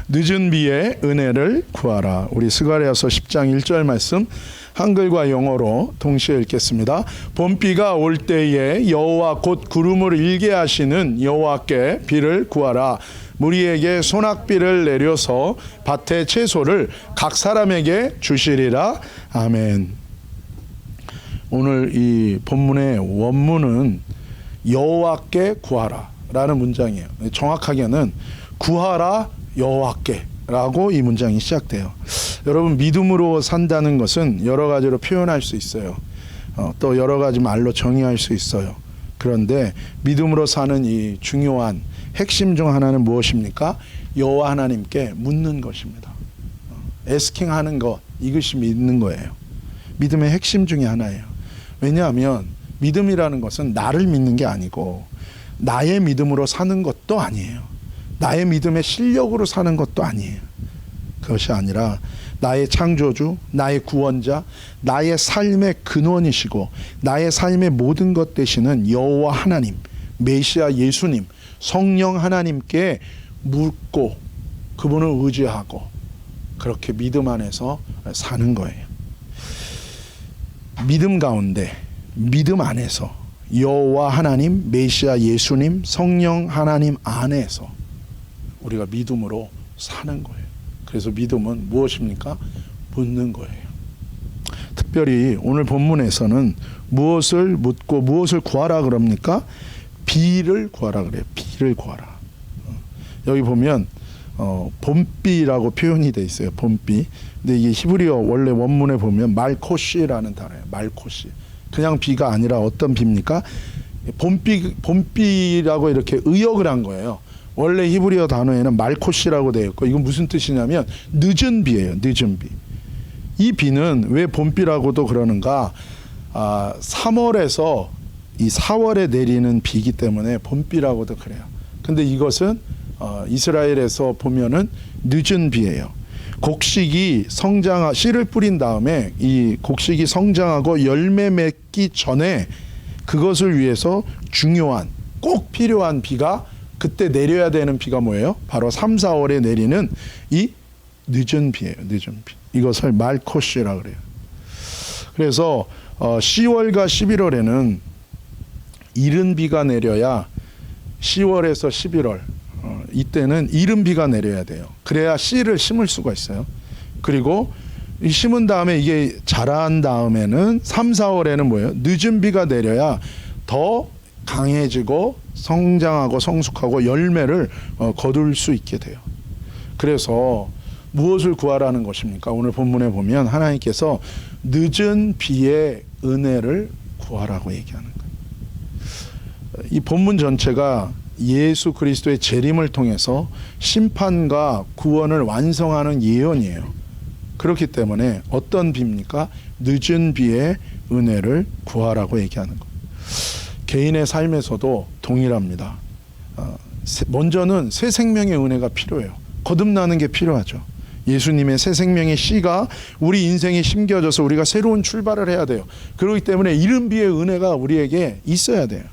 늦은 비에 은혜를 구하라. 우리 스가랴서 10장 1절 말씀 한글과 영어로 동시에 읽겠습니다. 봄비가 올 때에 여호와 곧 구름을 일게 하시는 여호와께 비를 구하라. 무리에게 소낙비를 내려서 밭의 채소를 각 사람에게 주시리라. 아멘. 오늘 이 본문의 원문은 여호와께 구하라 라는 문장이에요. 정확하게는 구하라 여호와께 라고 이 문장이 시작돼요. 여러분, 믿음으로 산다는 것은 여러 가지로 표현할 수 있어요. 또 여러 가지 말로 정의할 수 있어요. 그런데 믿음으로 사는 이 중요한 핵심 중 하나는 무엇입니까? 여호와 하나님께 묻는 것입니다. 에스킹 하는 것, 이것이 믿는 거예요. 믿음의 핵심 중에 하나예요. 왜냐하면 믿음이라는 것은 나를 믿는 게 아니고 나의 믿음으로 사는 것도 아니에요. 나의 믿음의 실력으로 사는 것도 아니에요. 그것이 아니라 나의 창조주, 나의 구원자, 나의 삶의 근원이시고 나의 삶의 모든 것 되시는 여호와 하나님, 메시아 예수님, 성령 하나님께 묻고 그분을 의지하고 그렇게 믿음 안에서 사는 거예요. 믿음 가운데, 믿음 안에서 여호와 하나님, 메시아 예수님, 성령 하나님 안에서 우리가 믿음으로 사는 거예요. 그래서 믿음은 무엇입니까? 묻는 거예요. 특별히 오늘 본문에서는 무엇을 묻고 무엇을 구하라 그럽니까? 비를 구하라 그래요. 비를 구하라. 여기 보면 봄비라고 표현이 돼 있어요. 봄비. 근데 이게 히브리어 원래 원문에 보면 말코시라는 단어예요. 말코시. 그냥 비가 아니라 어떤 비입니까? 봄비라고 이렇게 의역을 한 거예요. 원래 히브리어 단어에는 말코시라고 되어 있고, 이건 무슨 뜻이냐면 늦은 비예요. 늦은 비. 이 비는 왜 봄비라고도 그러는가? 3월에서 이 4월에 내리는 비이기 때문에 봄비라고도 그래요. 근데 이것은 이스라엘에서 보면은 늦은 비예요. 곡식이 씨를 뿌린 다음에 이 곡식이 성장하고 열매 맺기 전에 그것을 위해서 중요한, 꼭 필요한 비가 그때 내려야 되는 비가 뭐예요? 바로 3, 4월에 내리는 이 늦은 비예요. 늦은 비. 이것을 말코시라 그래요. 그래서 10월과 11월에는 이른 비가 내려야 10월에서 11월 이때는 이른 비가 내려야 돼요. 그래야 씨를 심을 수가 있어요. 그리고 심은 다음에 이게 자란 다음에는 3, 4월에는 뭐예요? 늦은 비가 내려야 더 강해지고 성장하고 성숙하고 열매를 거둘 수 있게 돼요. 그래서 무엇을 구하라는 것입니까? 오늘 본문에 보면 하나님께서 늦은 비의 은혜를 구하라고 얘기하는 거예요. 이 본문 전체가 예수 그리스도의 재림을 통해서 심판과 구원을 완성하는 예언이에요. 그렇기 때문에 어떤 비입니까? 늦은 비의 은혜를 구하라고 얘기하는 거예요. 개인의 삶에서도 동일합니다. 먼저는 새 생명의 은혜가 필요해요. 거듭나는 게 필요하죠. 예수님의 새 생명의 씨가 우리 인생에 심겨져서 우리가 새로운 출발을 해야 돼요. 그렇기 때문에 이른 비의 은혜가 우리에게 있어야 돼요.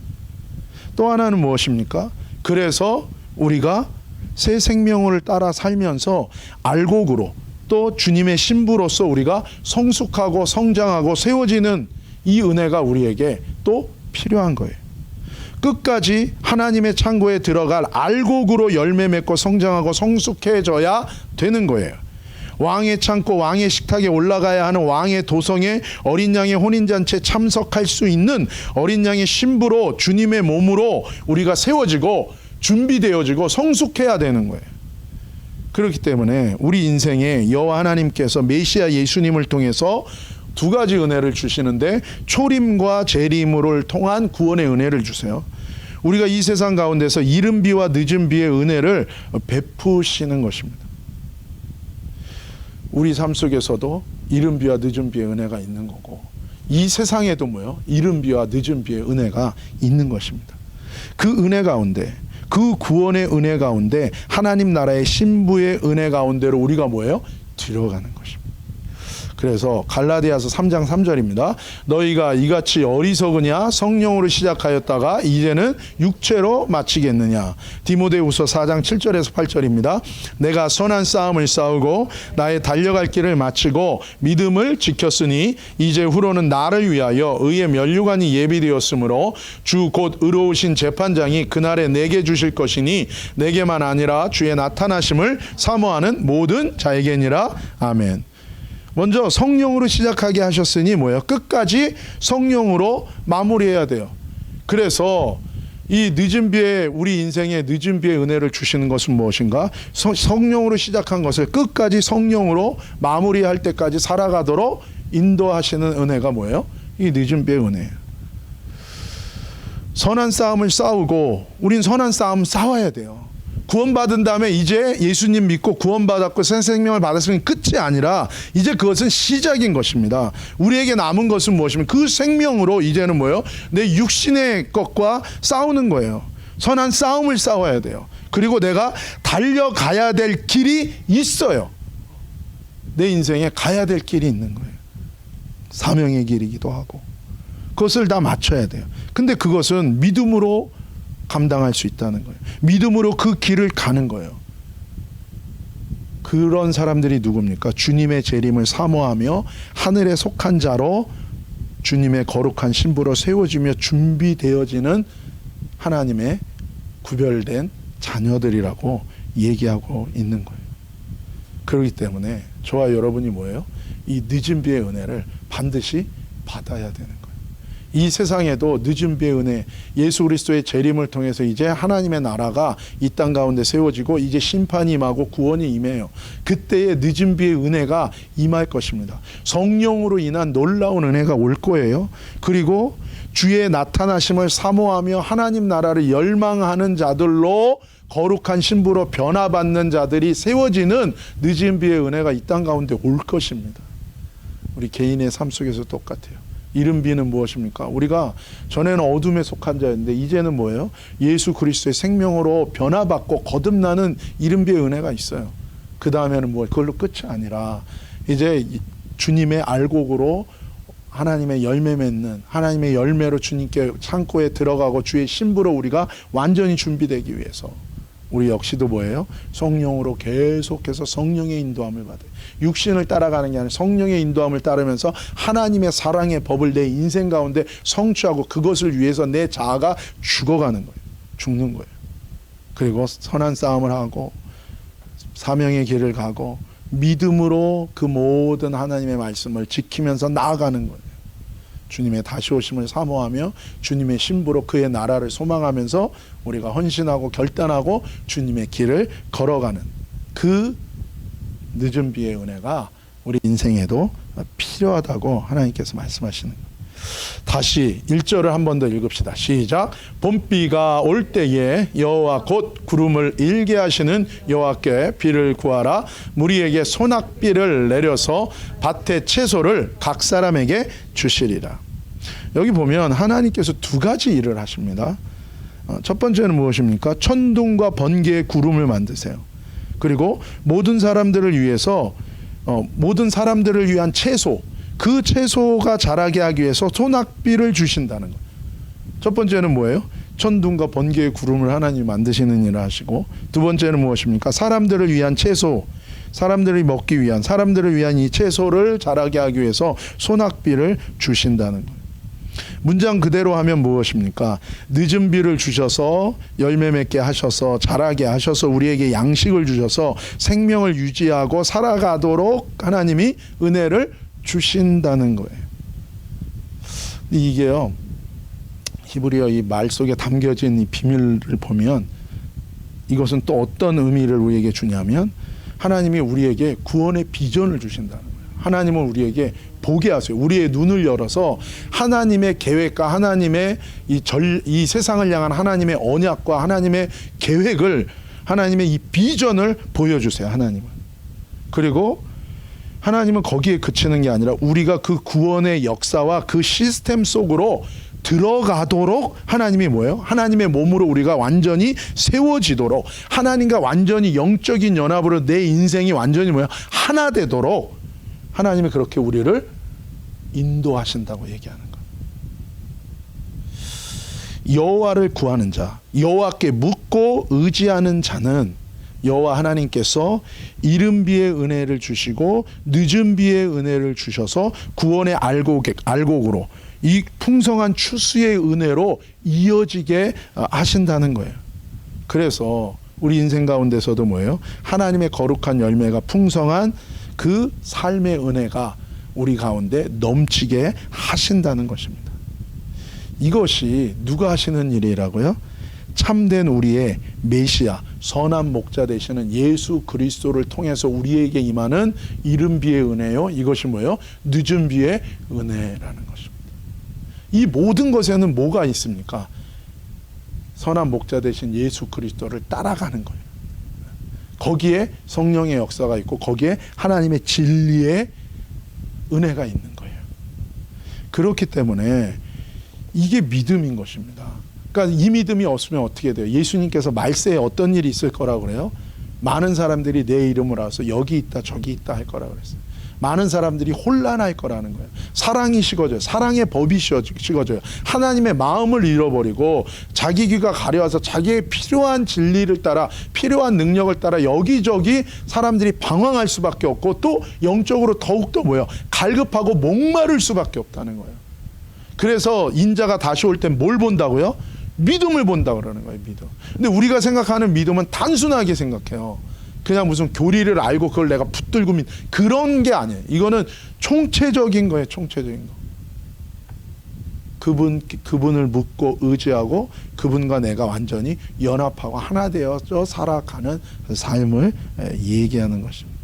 또 하나는 무엇입니까? 그래서 우리가 새 생명을 따라 살면서 알곡으로 또 주님의 신부로서 우리가 성숙하고 성장하고 세워지는 이 은혜가 우리에게 또 필요한 거예요. 끝까지 하나님의 창고에 들어갈 알곡으로 열매 맺고 성장하고 성숙해져야 되는 거예요. 왕의 창고, 왕의 식탁에 올라가야 하는 왕의 도성에 어린 양의 혼인잔치에 참석할 수 있는 어린 양의 신부로 주님의 몸으로 우리가 세워지고 준비되어지고 성숙해야 되는 거예요. 그렇기 때문에 우리 인생에 여호와 하나님께서 메시아 예수님을 통해서 두 가지 은혜를 주시는데 초림과 재림을 통한 구원의 은혜를 주세요. 우리가 이 세상 가운데서 이른 비와 늦은 비의 은혜를 베푸시는 것입니다. 우리 삶 속에서도 이른 비와 늦은 비의 은혜가 있는 거고 이 세상에도 뭐요? 이른 비와 늦은 비의 은혜가 있는 것입니다. 그 은혜 가운데, 그 구원의 은혜 가운데 하나님 나라의 신부의 은혜 가운데로 우리가 뭐예요? 들어가는 것입니다. 그래서 갈라디아서 3장 3절입니다. 너희가 이같이 어리석으냐 성령으로 시작하였다가 이제는 육체로 마치겠느냐. 디모데후서 4장 7절에서 8절입니다. 내가 선한 싸움을 싸우고 나의 달려갈 길을 마치고 믿음을 지켰으니 이제 후로는 나를 위하여 의의 면류관이 예비되었으므로 주 곧 의로우신 재판장이 그날에 내게 주실 것이니 내게만 아니라 주의 나타나심을 사모하는 모든 자에게니라. 아멘. 먼저 성령으로 시작하게 하셨으니 뭐예요? 끝까지 성령으로 마무리해야 돼요. 그래서 이 늦은 비에 우리 인생에 늦은 비의 은혜를 주시는 것은 무엇인가? 성령으로 시작한 것을 끝까지 성령으로 마무리할 때까지 살아가도록 인도하시는 은혜가 뭐예요? 이 늦은 비의 은혜예요. 선한 싸움을 싸우고 우린 선한 싸움 싸워야 돼요. 구원받은 다음에 이제 예수님 믿고 구원받았고 새 생명을 받았으면 끝이 아니라 이제 그것은 시작인 것입니다. 우리에게 남은 것은 무엇이면 그 생명으로 이제는 뭐예요? 내 육신의 것과 싸우는 거예요. 선한 싸움을 싸워야 돼요. 그리고 내가 달려가야 될 길이 있어요. 내 인생에 가야 될 길이 있는 거예요. 사명의 길이기도 하고 그것을 다 맞춰야 돼요. 근데 그것은 믿음으로 감당할 수 있다는 거예요. 믿음으로 그 길을 가는 거예요. 그런 사람들이 누굽니까? 주님의 재림을 사모하며 하늘에 속한 자로 주님의 거룩한 신부로 세워지며 준비되어지는 하나님의 구별된 자녀들이라고 얘기하고 있는 거예요. 그렇기 때문에 저와 여러분이 뭐예요? 이 늦은 비의 은혜를 반드시 받아야 되는 거예요. 이 세상에도 늦은 비의 은혜, 예수 그리스도의 재림을 통해서 이제 하나님의 나라가 이 땅 가운데 세워지고 이제 심판이 임하고 구원이 임해요. 그때의 늦은 비의 은혜가 임할 것입니다. 성령으로 인한 놀라운 은혜가 올 거예요. 그리고 주의 나타나심을 사모하며 하나님 나라를 열망하는 자들로 거룩한 신부로 변화받는 자들이 세워지는 늦은 비의 은혜가 이 땅 가운데 올 것입니다. 우리 개인의 삶 속에서 똑같아요. 이른 비는 무엇입니까? 우리가 전에는 어둠에 속한 자였는데 이제는 뭐예요? 예수 그리스도의 생명으로 변화받고 거듭나는 이른 비의 은혜가 있어요. 그 다음에는 뭐 그걸로 끝이 아니라 이제 주님의 알곡으로 하나님의 열매 맺는 하나님의 열매로 주님께 창고에 들어가고 주의 신부로 우리가 완전히 준비되기 위해서 우리 역시도 뭐예요? 성령으로 계속해서 성령의 인도함을 받아요. 육신을 따라가는 게 아니라 성령의 인도함을 따르면서 하나님의 사랑의 법을 내 인생 가운데 성취하고 그것을 위해서 내 자아가 죽어가는 거예요. 죽는 거예요. 그리고 선한 싸움을 하고 사명의 길을 가고 믿음으로 그 모든 하나님의 말씀을 지키면서 나아가는 거예요. 주님의 다시 오심을 사모하며 주님의 신부로 그의 나라를 소망하면서 우리가 헌신하고 결단하고 주님의 길을 걸어가는 그 늦은 비의 은혜가 우리 인생에도 필요하다고 하나님께서 말씀하시는 거예요. 다시 1절을 한 번 더 읽읍시다. 시작. 봄비가 올 때에 여호와 곧 구름을 일게 하시는 여호와께 비를 구하라. 무리에게 소낙비를 내려서 밭의 채소를 각 사람에게 주시리라. 여기 보면 하나님께서 두 가지 일을 하십니다. 첫 번째는 무엇입니까? 천둥과 번개의 구름을 만드세요. 그리고 모든 사람들을 위해서 모든 사람들을 위한 채소, 그 채소가 자라게 하기 위해서 소낙비를 주신다는 거예요. 첫 번째는 뭐예요? 천둥과 번개의 구름을 하나님이 만드시는 일을 하시고, 두 번째는 무엇입니까? 사람들을 위한 채소, 사람들이 먹기 위한, 사람들을 위한 이 채소를 자라게 하기 위해서 소낙비를 주신다는 거예요. 문장 그대로 하면 무엇입니까? 늦은 비를 주셔서 열매 맺게 하셔서 자라게 하셔서 우리에게 양식을 주셔서 생명을 유지하고 살아가도록 하나님이 은혜를 주신다는 거예요. 이게요, 히브리어 이 말 속에 담겨진 이 비밀을 보면 이것은 또 어떤 의미를 우리에게 주냐면 하나님이 우리에게 구원의 비전을 주신다는 거예요. 하나님은 우리에게 보게 하세요. 우리의 눈을 열어서 하나님의 계획과 하나님의 이 세상을 향한 하나님의 언약과 하나님의 계획을, 하나님의 이 비전을 보여주세요. 하나님은. 그리고 하나님은 거기에 그치는 게 아니라 우리가 그 구원의 역사와 그 시스템 속으로 들어가도록 하나님이 뭐예요? 하나님의 몸으로 우리가 완전히 세워지도록, 하나님과 완전히 영적인 연합으로 내 인생이 완전히 뭐예요? 하나 되도록 하나님이 그렇게 우리를 인도하신다고 얘기하는 거예요. 여호와를 구하는 자, 여호와께 묻고 의지하는 자는 여호와 하나님께서 이른 비의 은혜를 주시고 늦은 비의 은혜를 주셔서 구원의 알곡으로 이 풍성한 추수의 은혜로 이어지게 하신다는 거예요. 그래서 우리 인생 가운데서도 뭐예요? 하나님의 거룩한 열매가 풍성한 그 삶의 은혜가 우리 가운데 넘치게 하신다는 것입니다. 이것이 누가 하시는 일이라고요? 참된 우리의 메시아, 선한 목자 되시는 예수 그리스도를 통해서 우리에게 임하는 이른 비의 은혜요. 이것이 뭐예요? 늦은 비의 은혜라는 것입니다. 이 모든 것에는 뭐가 있습니까? 선한 목자 되신 예수 그리스도를 따라가는 거예요. 거기에 성령의 역사가 있고 거기에 하나님의 진리의 은혜가 있는 거예요. 그렇기 때문에 이게 믿음인 것입니다. 그러니까 이 믿음이 없으면 어떻게 돼요? 예수님께서 말세에 어떤 일이 있을 거라고 그래요? 많은 사람들이 내 이름을 알아서 여기 있다 저기 있다 할 거라고 그랬어요. 많은 사람들이 혼란할 거라는 거예요. 사랑이 식어져요. 사랑의 법이 식어져요. 하나님의 마음을 잃어버리고 자기 귀가 가려워서 자기의 필요한 진리를 따라 필요한 능력을 따라 여기저기 사람들이 방황할 수밖에 없고 또 영적으로 더욱더 뭐예요? 갈급하고 목마를 수밖에 없다는 거예요. 그래서 인자가 다시 올 땐 뭘 본다고요? 믿음을 본다 그러는 거예요. 믿음. 근데 우리가 생각하는 믿음은 단순하게 생각해요. 그냥 무슨 교리를 알고 그걸 내가 붙들고 그런 게 아니에요. 이거는 총체적인 거예요. 총체적인 거. 그분을 묻고 의지하고 그분과 내가 완전히 연합하고 하나 되어서 살아가는 삶을 얘기하는 것입니다.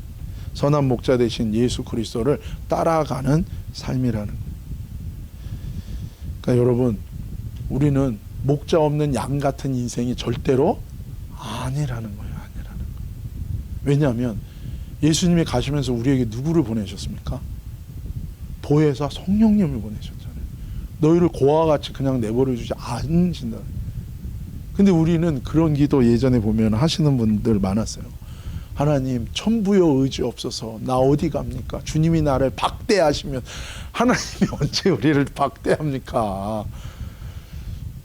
선한 목자 되신 예수 그리스도를 따라가는 삶이라는 거예요. 그러니까 여러분, 우리는 목자 없는 양 같은 인생이 절대로 아니라는 거예요. 왜냐하면 예수님이 가시면서 우리에게 누구를 보내셨습니까? 보혜사 성령님을 보내셨잖아요. 너희를 고아와 같이 그냥 내버려 주지 않으신다. 근데 우리는 그런 기도 예전에 보면 하시는 분들 많았어요. 하나님 천부여 의지 없어서 나 어디 갑니까? 주님이 나를 박대하시면 하나님이 언제 우리를 박대합니까?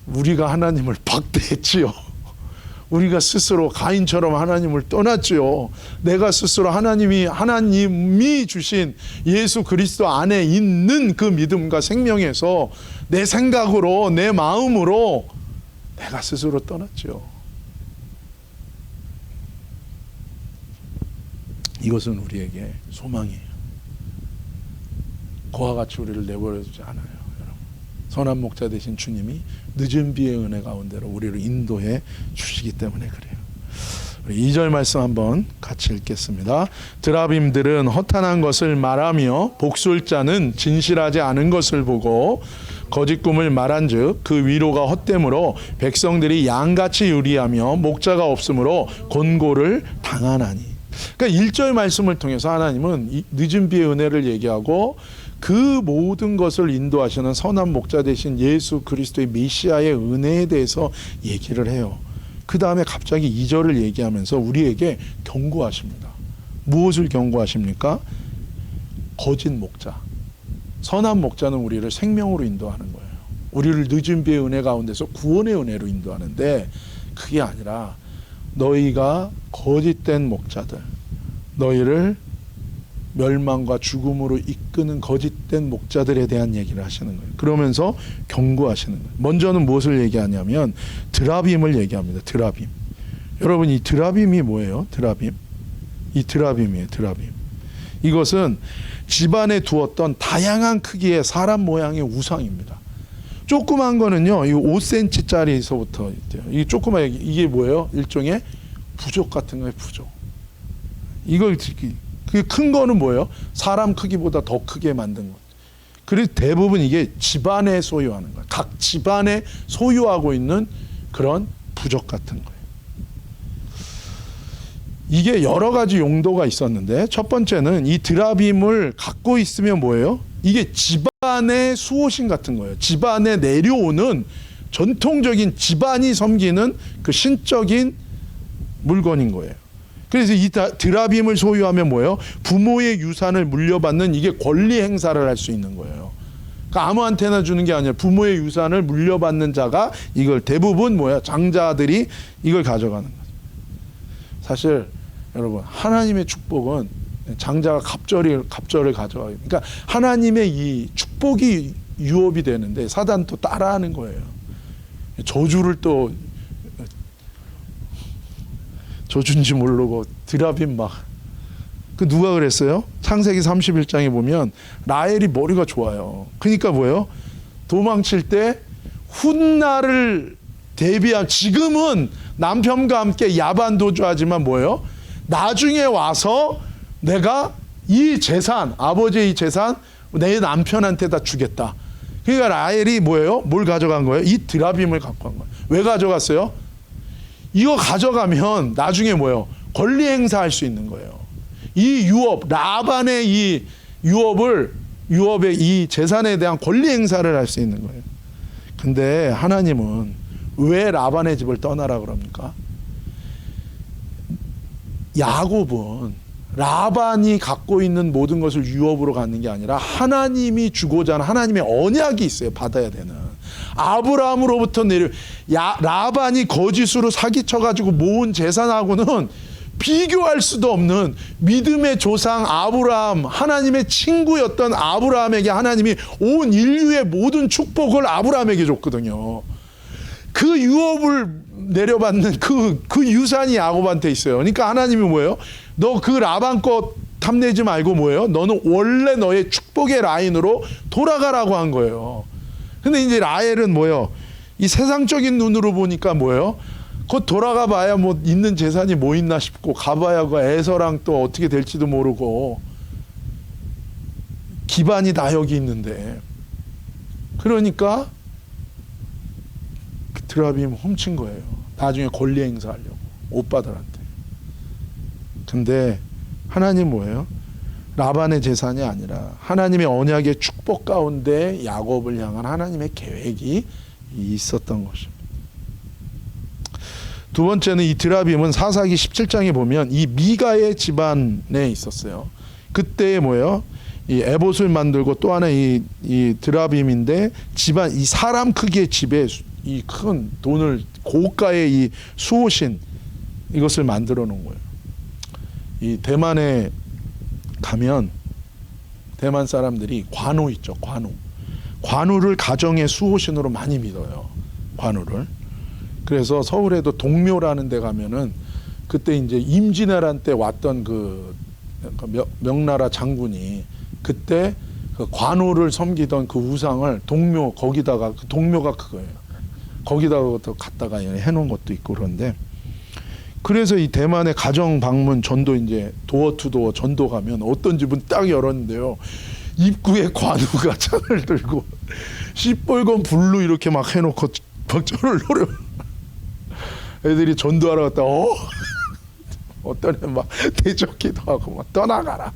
우리가 하나님을 박대했지요. 우리가 스스로 가인처럼 하나님을 떠났지요. 내가 스스로 하나님이 주신 예수 그리스도 안에 있는 그 믿음과 생명에서 내 생각으로 내 마음으로 내가 스스로 떠났지요. 이것은 우리에게 소망이에요. 그와 같이 우리를 내버려두지 않아요. 여러분. 선한 목자 되신 주님이 늦은 비의 은혜 가운데로 우리를 인도해 주시기 때문에 그래요. 2절 말씀 한번 같이 읽겠습니다. 드라빔들은 허탄한 것을 말하며 복술자는 진실하지 않은 것을 보고 거짓 꿈을 말한즉 그 위로가 헛됨으로 백성들이 양같이 유리하며 목자가 없으므로 곤고를 당하나니. 그러니까 1절 말씀을 통해서 하나님은 이 늦은 비의 은혜를 얘기하고 그 모든 것을 인도하시는 선한 목자 되신 예수 그리스도의 메시아의 은혜에 대해서 얘기를 해요. 그 다음에 갑자기 2절을 얘기하면서 우리에게 경고하십니다. 무엇을 경고하십니까? 거짓 목자. 선한 목자는 우리를 생명으로 인도하는 거예요. 우리를 늦은 비의 은혜 가운데서 구원의 은혜로 인도하는데 그게 아니라 너희가 거짓된 목자들, 너희를 멸망과 죽음으로 이끄는 거짓된 목자들에 대한 얘기를 하시는 거예요. 그러면서 경고하시는 거예요. 먼저는 무엇을 얘기하냐면 드라빔을 얘기합니다. 드라빔. 여러분, 이 드라빔이 뭐예요? 드라빔. 이 드라빔이에요. 드라빔. 이것은 집안에 두었던 다양한 크기의 사람 모양의 우상입니다. 조그만 거는요, 이 5cm짜리에서부터 있대요. 이 조그만, 이게 뭐예요? 일종의 부족 같은 거예요, 부족. 이걸 큰 거는 뭐예요? 사람 크기보다 더 크게 만든 것. 그래서 대부분 이게 집안에 소유하는 거예요. 각 집안에 소유하고 있는 그런 부족 같은 거예요. 이게 여러 가지 용도가 있었는데 첫 번째는 이 드라빔을 갖고 있으면 뭐예요? 이게 집안의 수호신 같은 거예요. 집안에 내려오는 전통적인 집안이 섬기는 그 신적인 물건인 거예요. 그래서 이 드라빔을 소유하면 뭐예요? 부모의 유산을 물려받는 이게 권리 행사를 할 수 있는 거예요. 그러니까 아무한테나 주는 게 아니라 부모의 유산을 물려받는 자가 이걸 대부분 뭐야? 장자들이 이걸 가져가는 거죠. 사실 여러분 하나님의 축복은 장자가 갑절을 가져가요. 그러니까 하나님의 이 축복이 유업이 되는데 사단 또 따라하는 거예요. 저주를 또 저주인지 모르고 드라빔 막. 그 누가 그랬어요? 창세기 31장에 보면 라헬이 머리가 좋아요. 그러니까 뭐예요? 도망칠 때 훗날을 대비한, 지금은 남편과 함께 야반 도주하지만 뭐예요? 나중에 와서 내가 이 재산, 아버지의 이 재산 내 남편한테 다 주겠다. 그러니까 라헬이 뭐예요? 뭘 가져간 거예요? 이 드라빔을 갖고 간 거예요. 왜 가져갔어요? 이거 가져가면 나중에 뭐예요? 권리 행사할 수 있는 거예요. 이 유업, 라반의 이 유업의 이 재산에 대한 권리 행사를 할 수 있는 거예요. 근데 하나님은 왜 라반의 집을 떠나라 그럽니까? 야곱은 라반이 갖고 있는 모든 것을 유업으로 갖는 게 아니라 하나님이 주고자 하는 하나님의 언약이 있어요. 받아야 되는. 아브라함으로부터 라반이 거짓으로 사기쳐가지고 모은 재산하고는 비교할 수도 없는 믿음의 조상 아브라함, 하나님의 친구였던 아브라함에게 하나님이 온 인류의 모든 축복을 아브라함에게 줬거든요. 그 유업을 내려받는 그 유산이 야곱한테 있어요. 그러니까 하나님이 뭐예요? 너 그 라반 것 탐내지 말고 뭐예요? 너는 원래 너의 축복의 라인으로 돌아가라고 한 거예요. 근데 이제 라헬은 뭐예요? 이 세상적인 눈으로 보니까 뭐예요? 곧 돌아가 봐야 뭐 있는 재산이 뭐 있나 싶고, 가봐야 그 에서랑 또 어떻게 될지도 모르고, 기반이 다 여기 있는데, 그러니까 그 드라빔 훔친 거예요. 나중에 권리 행사하려고 오빠들한테. 근데 하나님 뭐예요? 라반의 재산이 아니라 하나님의 언약의 축복 가운데 야곱을 향한 하나님의 계획이 있었던 것입니다. 두 번째는 이 드라빔은 사사기 17장에 보면 이 미가의 집안에 있었어요. 그때 뭐예요? 이 에봇을 만들고 또 하나 이 드라빔인데 집안, 이 사람 크기의 집에 이 큰 돈을 고가의 이 수호신 이것을 만들어 놓은 거예요. 이 대만에 가면 대만 사람들이 관우 있죠. 관우를 가정의 수호신으로 많이 믿어요. 관우를. 그래서 서울에도 동묘라는 데 가면은 그때 이제 임진왜란 때 왔던 그 명나라 장군이 그때 그 관우를 섬기던 그 우상을 동묘, 거기다가, 그 동묘가 그거예요. 거기다가 갖다가 해놓은 것도 있고. 그런데 그래서 이 대만의 가정 방문 전도, 이제 도어 투 도어 전도 가면 어떤 집은 딱 열었는데요, 입구에 관우가 창을 들고 시뻘건 불로 이렇게 막 해놓고 막 저를 노려. 애들이 전도하러 갔다 어떤 애 막 대적기도 하고 막 떠나가라.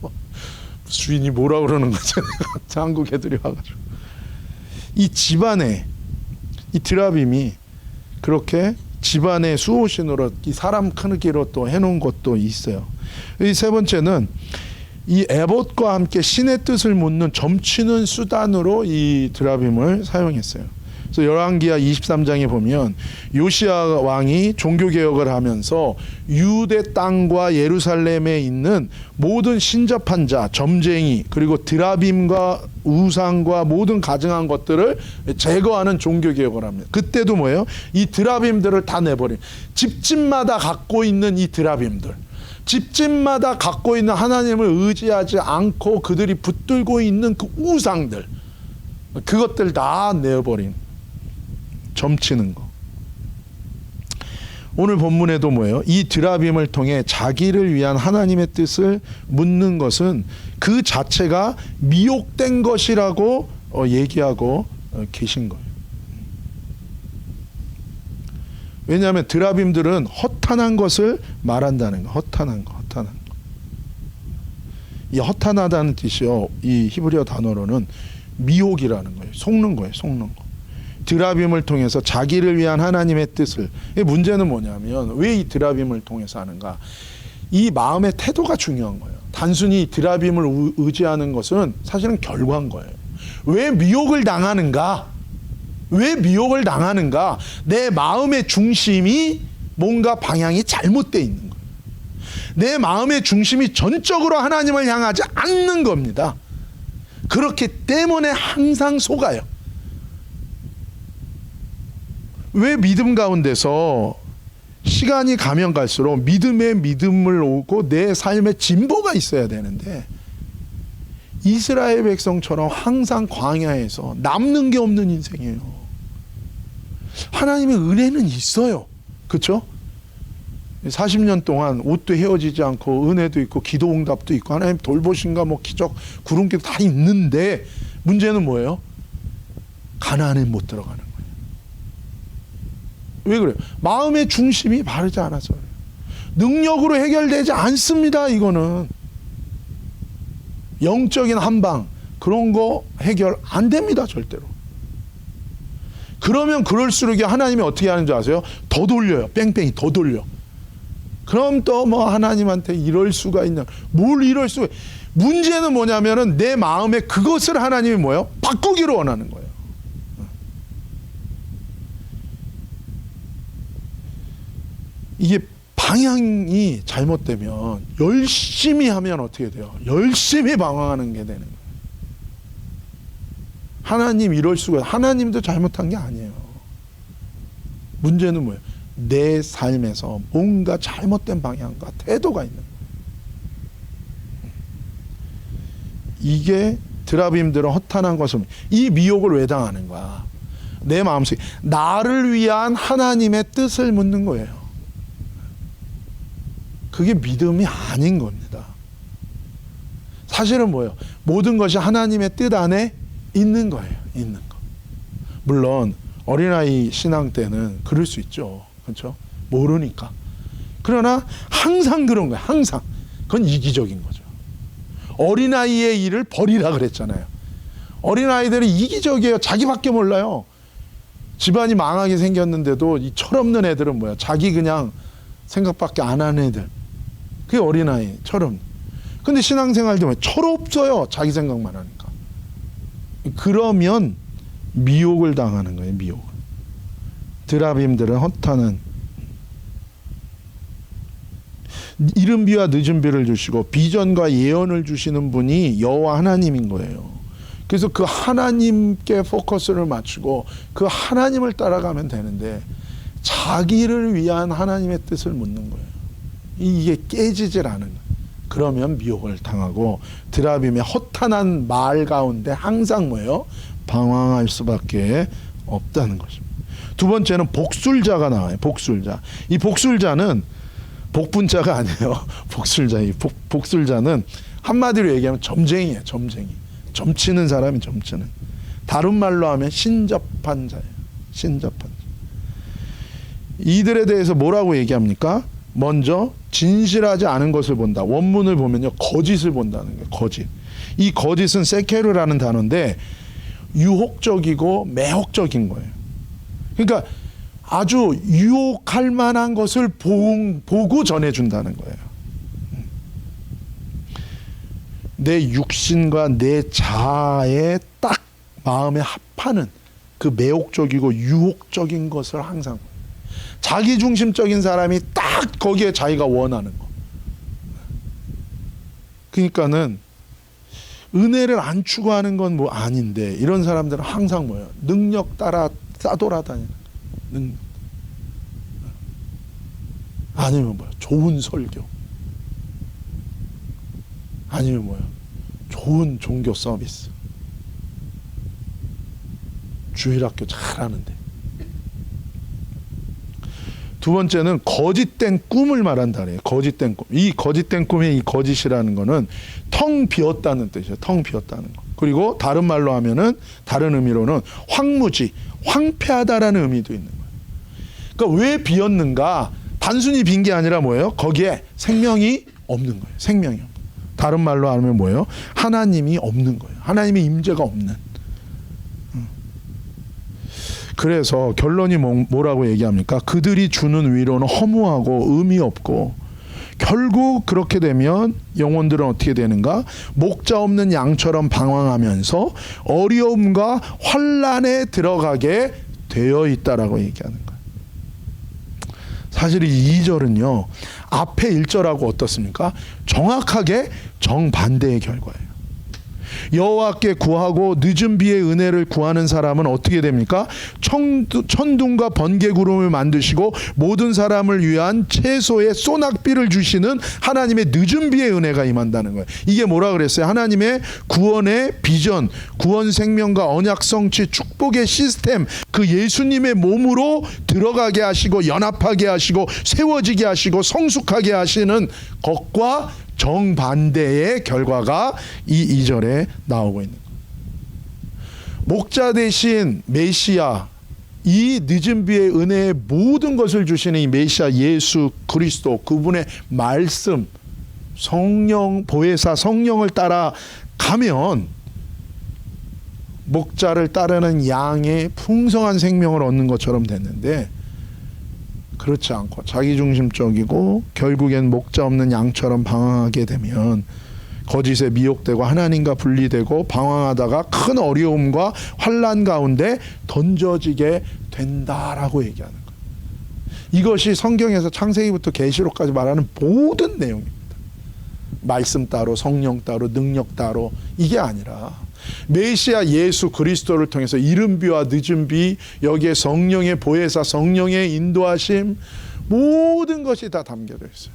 주인이 뭐라 그러는 거지? 한국 애들이 와가지고. 이 집안에 이 드라빔이 그렇게 집안의 수호신으로 이 사람 크기로 또 해놓은 것도 있어요. 이 세 번째는 이 에봇과 함께 신의 뜻을 묻는 점치는 수단으로 이 드라빔을 사용했어요. 그래서 열왕기하 23장에 보면 요시야 왕이 종교개혁을 하면서 유대 땅과 예루살렘에 있는 모든 신접한 자, 점쟁이, 그리고 드라빔과 우상과 모든 가증한 것들을 제거하는 종교개혁을 합니다. 그때도 뭐예요? 이 드라빔들을 다 내버린, 집집마다 갖고 있는 이 드라빔들, 집집마다 갖고 있는 하나님을 의지하지 않고 그들이 붙들고 있는 그 우상들, 그것들 다 내어버린, 점치는 거. 오늘 본문에도 뭐예요? 이 드라빔을 통해 자기를 위한 하나님의 뜻을 묻는 것은 그 자체가 미혹된 것이라고 얘기하고 계신 거예요. 왜냐하면 드라빔들은 허탄한 것을 말한다는 거. 허탄한 거. 이 허탄하다는 뜻이요, 이 히브리어 단어로는 미혹이라는 거예요. 속는 거예요. 속는 거. 드라빔을 통해서 자기를 위한 하나님의 뜻을. 문제는 뭐냐면 왜 이 드라빔을 통해서 하는가? 이 마음의 태도가 중요한 거예요. 단순히 드라빔을 의지하는 것은 사실은 결과인 거예요. 왜 미혹을 당하는가? 왜 미혹을 당하는가? 내 마음의 중심이 뭔가 방향이 잘못되어 있는 거예요. 내 마음의 중심이 전적으로 하나님을 향하지 않는 겁니다. 그렇기 때문에 항상 속아요. 왜 믿음 가운데서 시간이 가면 갈수록 믿음에 믿음을 오고 내 삶에 진보가 있어야 되는데 이스라엘 백성처럼 항상 광야에서 남는 게 없는 인생이에요. 하나님의 은혜는 있어요. 그렇죠? 40년 동안 옷도 헤어지지 않고 은혜도 있고 기도 응답도 있고 하나님 돌보신가 뭐 기적 구름기도 다 있는데 문제는 뭐예요? 가나안에 못 들어가는 거예요. 왜 그래요? 마음의 중심이 바르지 않아서 그래요. 능력으로 해결되지 않습니다. 이거는 영적인 한방 그런 거 해결 안 됩니다. 절대로. 그러면 그럴수록 하나님이 어떻게 하는 줄 아세요? 더 돌려요. 뺑뺑이 더 돌려. 그럼 또 뭐 하나님한테 이럴 수가 있냐? 뭘 이럴 수가? 문제는 뭐냐면은 내 마음에 그것을 하나님이 뭐예요? 바꾸기를 원하는 거예요. 이게 방향이 잘못되면 열심히 하면 어떻게 돼요? 열심히 방황하는 게 되는 거예요. 하나님 이럴 수가, 하나님도 잘못한 게 아니에요. 문제는 뭐예요? 내 삶에서 뭔가 잘못된 방향과 태도가 있는 거예요. 이게 드라빔들은 허탄한 것을, 이 미혹을 왜 당하는 거야? 내 마음속에 나를 위한 하나님의 뜻을 묻는 거예요. 그게 믿음이 아닌 겁니다. 사실은 뭐예요? 모든 것이 하나님의 뜻 안에 있는 거예요. 있는 거. 물론 어린아이 신앙 때는 그럴 수 있죠. 그렇죠? 모르니까. 그러나 항상 그런 거예요. 항상. 그건 이기적인 거죠. 어린아이의 일을 버리라 그랬잖아요. 어린아이들은 이기적이에요. 자기밖에 몰라요. 집안이 망하게 생겼는데도 이 철없는 애들은 뭐야? 자기 그냥 생각밖에 안 하는 애들. 그게 어린아이처럼. 근데 신앙생활도 왜 철없어요. 자기 생각만 하니까. 그러면 미혹을 당하는 거예요. 미혹을. 드라빔들은 허탄한 이른 비와 늦은 비를 주시고 비전과 예언을 주시는 분이 여호와 하나님인 거예요. 그래서 그 하나님께 포커스를 맞추고 그 하나님을 따라가면 되는데 자기를 위한 하나님의 뜻을 묻는 거예요. 이게 깨지질 않은 거예요. 그러면 미혹을 당하고 드라빔의 허탄한 말 가운데 항상 뭐예요? 방황할 수밖에 없다는 것입니다. 두 번째는 복술자가 나와요. 복술자. 이 복술자는 복분자가 아니에요. 복술자. 이 복술자는 한마디로 얘기하면 점쟁이에요. 점쟁이. 점치는 사람이 점치는. 다른 말로 하면 신접한 자예요. 신접한 자. 이들에 대해서 뭐라고 얘기합니까? 먼저 진실하지 않은 것을 본다. 원문을 보면요. 거짓을 본다는 거예요. 거짓. 이 거짓은 세케르라는 단어인데 유혹적이고 매혹적인 거예요. 그러니까 아주 유혹할 만한 것을 보고 전해준다는 거예요. 내 육신과 내 자아에 딱 마음에 합하는 그 매혹적이고 유혹적인 것을 항상 자기중심적인 사람이 딱 거기에 자기가 원하는 거. 그러니까는 은혜를 안 추구하는 건 뭐 아닌데 이런 사람들은 항상 뭐예요? 능력 따라 싸돌아다니는 능력. 아니면 뭐야? 좋은 설교. 아니면 뭐야? 좋은 종교 서비스. 주일학교 잘하는데. 두 번째는 거짓된 꿈을 말한다 그래요. 거짓된 꿈. 이 거짓된 꿈의 이 거짓이라는 거는 텅 비었다는 뜻이에요. 텅 비었다는 거. 그리고 다른 말로 하면은 다른 의미로는 황무지, 황폐하다라는 의미도 있는 거예요. 그러니까 왜 비었는가? 단순히 빈 게 아니라 뭐예요? 거기에 생명이 없는 거예요. 생명이 없는. 다른 말로 하면 뭐예요? 하나님이 없는 거예요. 하나님의 임재가 없는. 그래서 결론이 뭐라고 얘기합니까? 그들이 주는 위로는 허무하고 의미 없고 결국 그렇게 되면 영혼들은 어떻게 되는가? 목자 없는 양처럼 방황하면서 어려움과 환난에 들어가게 되어 있다라고 얘기하는 거예요. 사실 이 2절은요, 앞에 1절하고 어떻습니까? 정확하게 정반대의 결과예요. 여호와께 구하고 늦은 비의 은혜를 구하는 사람은 어떻게 됩니까? 천둥과 번개구름을 만드시고 모든 사람을 위한 채소의 소낙비를 주시는 하나님의 늦은 비의 은혜가 임한다는 거예요. 이게 뭐라 그랬어요? 하나님의 구원의 비전, 구원 생명과 언약 성취 축복의 시스템, 그 예수님의 몸으로 들어가게 하시고 연합하게 하시고 세워지게 하시고 성숙하게 하시는 것과 정반대의 결과가 이 2절에 나오고 있는 거예요. 목자 대신 메시아, 이 늦은 비의 은혜의 모든 것을 주시는 이 메시아 예수 그리스도, 그분의 말씀, 성령, 보혜사 성령을 따라 가면 목자를 따르는 양의 풍성한 생명을 얻는 것처럼 됐는데, 그렇지 않고 자기중심적이고 결국엔 목자 없는 양처럼 방황하게 되면 거짓에 미혹되고 하나님과 분리되고 방황하다가 큰 어려움과 환난 가운데 던져지게 된다라고 얘기하는 거예요. 이것이 성경에서 창세기부터 계시록까지 말하는 모든 내용입니다. 말씀 따로, 성령 따로, 능력 따로, 이게 아니라 메시아 예수 그리스도를 통해서 이른 비와 늦은 비, 여기에 성령의 보혜사, 성령의 인도하심, 모든 것이 다 담겨져 있어요.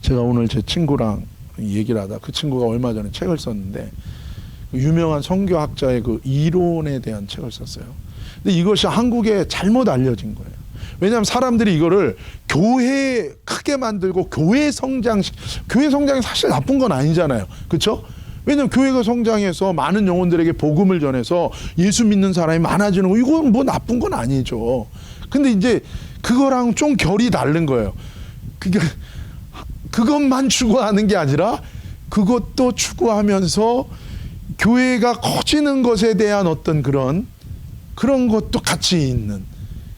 제가 오늘 제 친구랑 얘기를 하다, 그 친구가 얼마 전에 책을 썼는데 유명한 선교학자의 그 이론에 대한 책을 썼어요. 근데 이것이 한국에 잘못 알려진 거예요. 왜냐하면 사람들이 이거를 교회 크게 만들고 교회 성장이 사실 나쁜 건 아니잖아요. 그렇죠? 왜냐하면 교회가 성장해서 많은 영혼들에게 복음을 전해서 예수 믿는 사람이 많아지는 거, 이건 뭐 나쁜 건 아니죠. 근데 이제 그거랑 좀 결이 다른 거예요. 그것만 추구하는 게 아니라 그것도 추구하면서 교회가 커지는 것에 대한 어떤 그런 것도 같이 있는,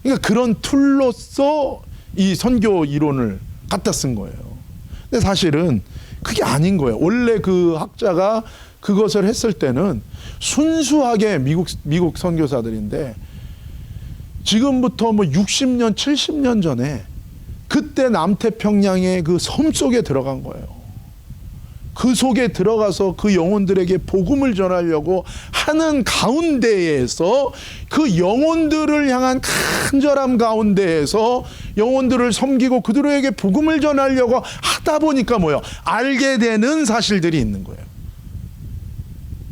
그러니까 그런 툴로서 이 선교 이론을 갖다 쓴 거예요. 근데 사실은 그게 아닌 거예요. 원래 그 학자가 그것을 했을 때는 순수하게 미국 선교사들인데, 지금부터 뭐 60년, 70년 전에 그때 남태평양의 그 섬 속에 들어간 거예요. 그 속에 들어가서 그 영혼들에게 복음을 전하려고 하는 가운데에서, 그 영혼들을 향한 간절함 가운데에서 영혼들을 섬기고 그들에게 복음을 전하려고 하다 보니까 뭐예요? 알게 되는 사실들이 있는 거예요.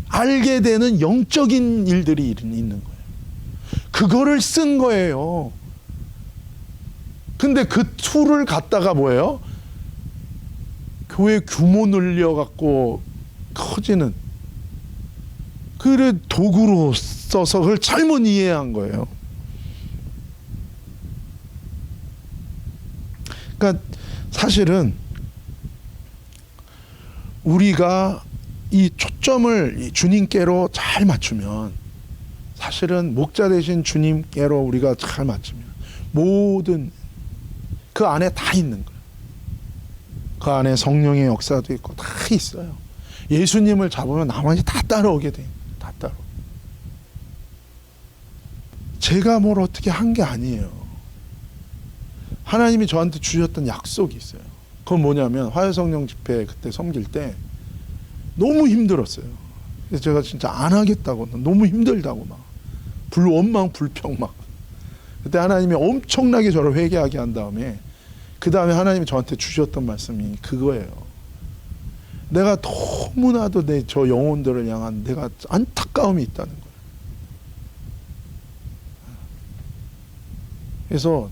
알게 되는 영적인 일들이 있는 거예요. 그거를 쓴 거예요. 근데 그 툴을 갖다가 뭐예요? 교회 규모 늘려갖고 커지는 그 도구로 써서 그걸 잘못 이해한 거예요. 그러니까 사실은 우리가 이 초점을 주님께로 잘 맞추면, 사실은 목자 대신 주님께로 우리가 잘 맞추면 모든 그 안에 다 있는 거예요. 그 안에 성령의 역사도 있고 다 있어요. 예수님을 잡으면 나머지 다 따라오게 돼요. 다 따라. 제가 뭘 어떻게 한 게 아니에요. 하나님이 저한테 주셨던 약속이 있어요. 그건 뭐냐면, 화요성령 집회 그때 섬길 때 너무 힘들었어요. 그래서 제가 진짜 안 하겠다고, 너무 힘들다고 막 원망 불평 막. 그때 하나님이 엄청나게 저를 회개하게 한 다음에, 그 다음에 하나님이 저한테 주셨던 말씀이 그거예요. 내가 너무나도 저 영혼들을 향한 내가 안타까움이 있다는 거예요. 그래서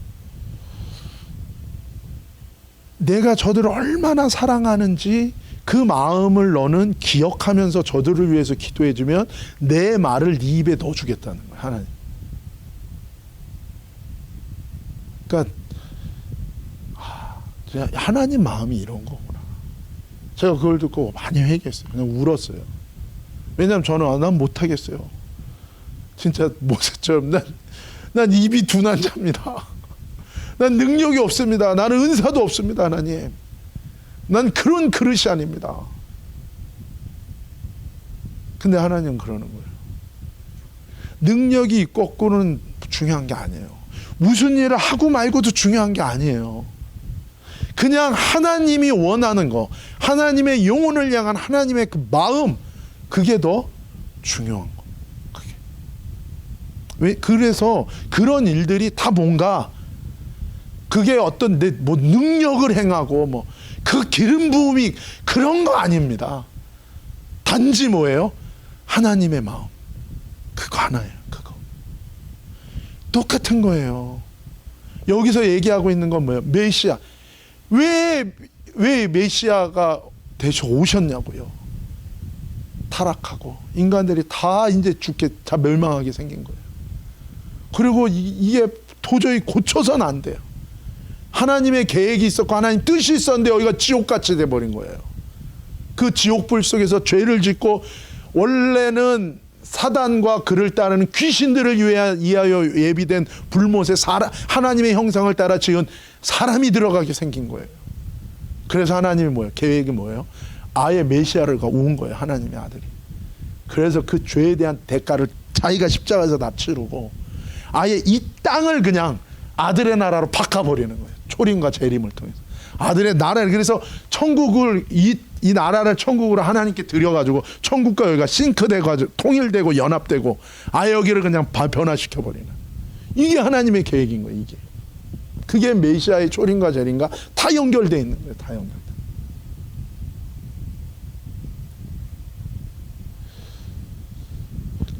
내가 저들을 얼마나 사랑하는지 그 마음을 너는 기억하면서 저들을 위해서 기도해주면 내 말을 네 입에 넣어주겠다는 거예요, 하나님. 그러니까 하나님 마음이 이런 거구나. 제가 그걸 듣고 많이 회개했어요. 그냥 울었어요. 왜냐하면 저는 난 못하겠어요. 진짜 모세처럼 난 입이 둔한자입니다. 난 능력이 없습니다. 나는 은사도 없습니다. 하나님, 난 그런 그릇이 아닙니다. 근데 하나님은 그러는 거예요. 능력이 있고 없고는 중요한 게 아니에요. 무슨 일을 하고 말고도 중요한 게 아니에요. 그냥 하나님이 원하는 거, 하나님의 영혼을 향한 하나님의 그 마음, 그게 더 중요한 거. 그래서 그런 일들이 다 뭔가 그게 어떤 뭐 능력을 행하고 뭐 그 기름 부음이 그런 거 아닙니다. 단지 뭐예요? 하나님의 마음, 그거 하나예요. 그거 똑같은 거예요. 여기서 얘기하고 있는 건 뭐예요? 메시아. 왜 메시아가 대체 오셨냐고요. 타락하고 인간들이 다 이제 죽게, 다 멸망하게 생긴 거예요. 그리고 이게 도저히 고쳐서는 안 돼요. 하나님의 계획이 있었고 하나님 뜻이 있었는데 여기가 지옥같이 돼버린 거예요. 그 지옥불 속에서 죄를 짓고, 원래는 사단과 그를 따르는 귀신들을 위하여 예비된 불못에 하나님의 형상을 따라 지은 사람이 들어가게 생긴 거예요. 그래서 하나님이 뭐예요? 계획이 뭐예요? 아예 메시아를 온 거예요. 하나님의 아들이. 그래서 그 죄에 대한 대가를 자기가 십자가에서 다 치르고 아예 이 땅을 그냥 아들의 나라로 바꿔버리는 거예요. 초림과 재림을 통해서 아들의 나라를. 그래서 천국을 이 나라를 천국으로 하나님께 드려가지고 천국과 여기가 싱크되고 통일되고 연합되고 아예 여기를 그냥 변화시켜버리는, 이게 하나님의 계획인 거예요. 이게 그게 메시아의 초림과 재림과 다 연결되어 있는 거예요. 다 연결돼.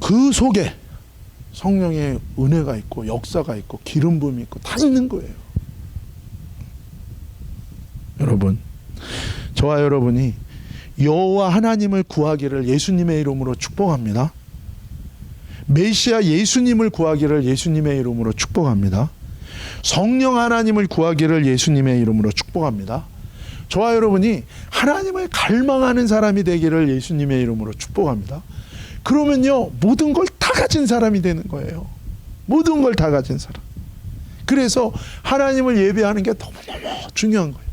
그 속에 성령의 은혜가 있고 역사가 있고 기름 부음이 있고 다 있는 거예요. 여러분, 저와 여러분이 여호와 하나님을 구하기를 예수님의 이름으로 축복합니다. 메시아 예수님을 구하기를 예수님의 이름으로 축복합니다. 성령 하나님을 구하기를 예수님의 이름으로 축복합니다. 저와 여러분이 하나님을 갈망하는 사람이 되기를 예수님의 이름으로 축복합니다. 그러면요, 모든 걸 다 가진 사람이 되는 거예요. 모든 걸 다 가진 사람. 그래서 하나님을 예배하는 게 너무너무 중요한 거예요.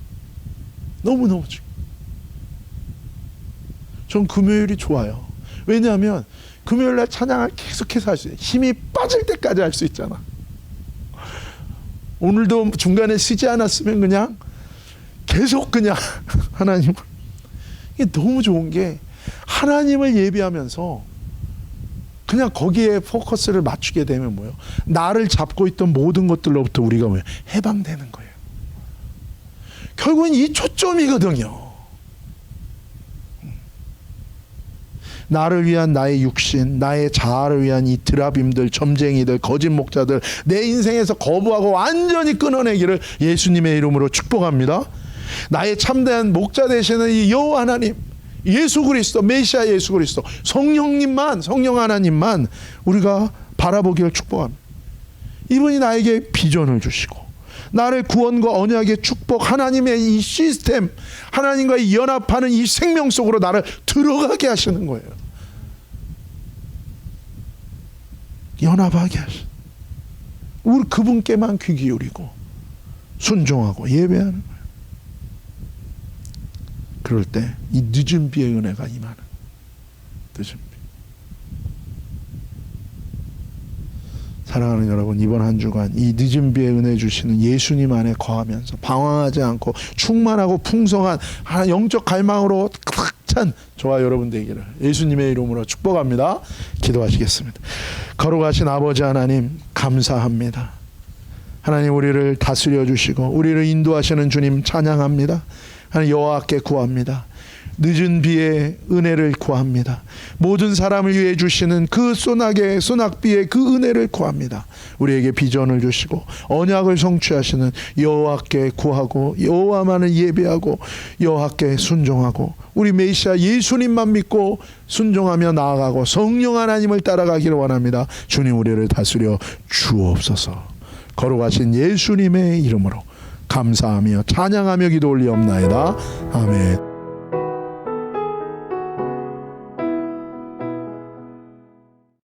너무너무 중요해요. 전 금요일이 좋아요. 왜냐하면 금요일날 찬양을 계속해서 할 수 있어요. 힘이 빠질 때까지 할 수 있잖아. 오늘도 중간에 쉬지 않았으면 그냥 계속 그냥 하나님을. 이게 너무 좋은 게 하나님을 예배하면서 그냥 거기에 포커스를 맞추게 되면 뭐예요? 나를 잡고 있던 모든 것들로부터 우리가 뭐예요? 해방되는 거예요. 결국은 이 초점이거든요. 나를 위한 나의 육신, 나의 자아를 위한 이 드라빔들, 점쟁이들, 거짓 목자들, 내 인생에서 거부하고 완전히 끊어내기를 예수님의 이름으로 축복합니다. 나의 참된 목자 되시는 이 여호와 하나님, 예수 그리스도, 메시아 예수 그리스도, 성령님만, 성령 하나님만 우리가 바라보기를 축복합니다. 이분이 나에게 비전을 주시고 나를 구원과 언약의 축복, 하나님의 이 시스템, 하나님과 이 연합하는 이 생명 속으로 나를 들어가게 하시는 거예요. 연합하게 하시는, 우리 그분께만 귀 기울이고 순종하고 예배하는 거예요. 그럴 때 이 늦은 비의 은혜가 임하는, 늦은 비. 사랑하는 여러분, 이번 한 주간 이 늦은 비의 은혜 주시는 예수님 안에 거하면서 방황하지 않고 충만하고 풍성한 영적 갈망으로 가득 찬 저와 여러분 되기를 예수님의 이름으로 축복합니다. 기도하시겠습니다. 거룩하신 아버지 하나님, 감사합니다. 하나님, 우리를 다스려 주시고 우리를 인도하시는 주님 찬양합니다. 하나님, 여호와께 구합니다. 늦은 비의 은혜를 구합니다. 모든 사람을 위해 주시는 그 소낙비의 그 은혜를 구합니다. 우리에게 비전을 주시고 언약을 성취하시는 여호와께 구하고 여호와만을 예배하고 여호와께 순종하고 우리 메시아 예수님만 믿고 순종하며 나아가고 성령 하나님을 따라가기를 원합니다. 주님, 우리를 다스려 주옵소서. 거룩하신 예수님의 이름으로 감사하며 찬양하며 기도 올리옵나이다. 아멘.